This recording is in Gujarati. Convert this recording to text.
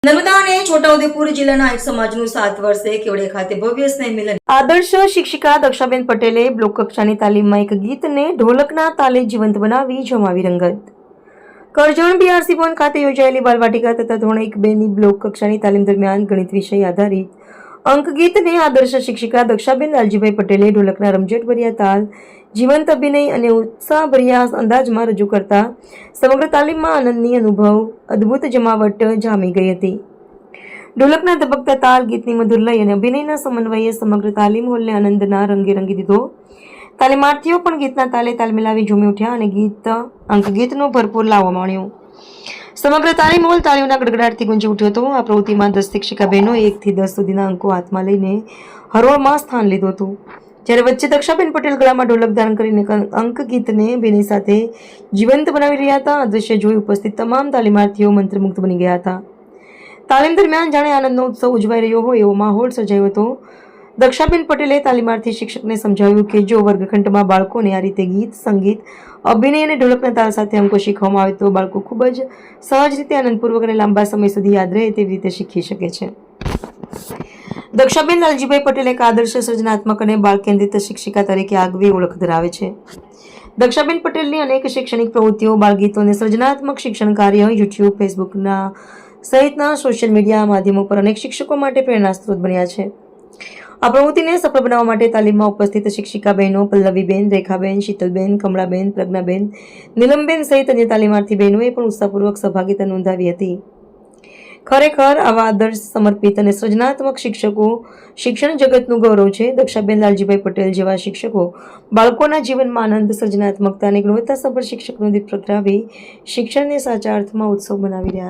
નર્મદા અને છોટાઉદેપુર જિલ્લાના એક સમાજનું 7 વર્ષે કેવડિયા ખાતે ભવ્ય સ્નેહ મિલન. આદર્શ શિક્ષિકા દક્ષાબેન પટેલે બ્લોક કક્ષાની તાલીમમાં એક ગીતને ઢોલકના તાલે જીવંત બનાવી જમાવી રંગત. કરજણ બીઆરસી ભવન ખાતે યોજાયેલી બાલવાટિકા તથા ધોરણ 1-2 ની બ્લોક કક્ષાની તાલીમ દરમિયાન ગણિત વિષય આધારિત અંકગીતને આદર્શ શિક્ષિકા દક્ષાબેન લાલજીભાઈ પટેલે ઢોલકના રમઝટભર્યા તાલ, જીવંત અભિનય અને ઉત્સાહભર્યા અંદાજમાં રજૂ કરતા સમગ્ર તાલીમમાં આનંદની અનુભવ અદ્ભુત જમાવટ જામી ગઈ હતી. ઢોલકના ધબકતા તાલ, ગીતની મધુર લય અને અભિનયના સમન્વયે સમગ્ર તાલીમ હોલને આનંદના રંગે રંગી દીધો. તાલીમાર્થીઓ પણ ગીતના તાલે તાલ મિલાવી ઝૂમી ઉઠ્યા અને અંકગીતનો ભરપૂર લાવો માણ્યો. સમગ્ર તાલીમ હોલ તાળીઓના ગડગડાટથી ગુંજી ઉઠ્યો હતો. આ પ્રવૃત્તિમાં 10 શિક્ષિકા બહેનો 1 થી 10 સુધીના અંકો હાથમાં લઈને હરોળમાં સ્થાન લીધું હતું. જ્યારે વચ્ચે દક્ષાબેન પટેલ ગળામાં ઢોલક ધારણ કરીને અંકગીતને બેની સાથે જીવંત બનાવી રહ્યા હતા. આ દ્રશ્ય જોઈ ઉપસ્થિત તમામ તાલીમાર્થીઓ મંત્રમુગ્ધ બની ગયા હતા. તાલીમ દરમિયાન જાણે આનંદનો ઉત્સવ ઉજવાઈ રહ્યો હોય એવો માહોલ સર્જાયો હતો. દક્ષાબેન પટેલે તાલીમાર્થી શિક્ષકને સમજાવ્યું કે જો વર્ગખંડમાં બાળકોને આ રીતે ગીત, સંગીત, અભિનય અને ઢોલકના તાલ સાથે અંકો શીખવવામાં આવે તો બાળકો ખૂબ જ સહજ રીતે આનંદપૂર્વક અને લાંબા સમય સુધી યાદ રહે તેવી રીતે શીખી શકે છે. દક્ષાબેન લાલજીભાઈ પટેલ એક આદર્શ, સર્જનાત્મક અને બાળ કેન્દ્રિત શિક્ષિકા તરીકે આગવી ઓળખ ધરાવે છે. દક્ષાબેન પટેલની અનેક શૈક્ષણિક પ્રવૃત્તિઓ, બાળગીતો અને સર્જનાત્મક શિક્ષણ કાર્ય યુટ્યુબ, ફેસબુકના સહિતના સોશિયલ મીડિયા માધ્યમો પર અનેક શિક્ષકો માટે પ્રેરણા સ્ત્રોત બન્યા છે. આ પ્રવૃત્તિને સફળ બનાવવા માટે તાલીમમાં ઉપસ્થિત શિક્ષિકા બહેનો પલ્લવીબેન, રેખાબેન, શીતલબેન, કમળાબેન, પ્રજ્ઞાબેન, નીલમબેન સહિત અન્ય તાલીમાર્થી બહેનોએ પણ ઉત્સાહપૂર્વક સહભાગિતા નોંધાવી હતી. ખરેખર આવા આદર્શ, સમર્પિત અને સર્જનાત્મક શિક્ષકો શિક્ષણ જગતનું ગૌરવ છે. દક્ષાબેન લાલજીભાઈ પટેલ જેવા શિક્ષકો બાળકોના જીવનમાં આનંદ, સર્જનાત્મકતા અને ગુણવત્તાસભર શિક્ષકનો દીપ પ્રગટાવી શિક્ષણને સાચા અર્થમાં ઉત્સવ બનાવી રહ્યા છે.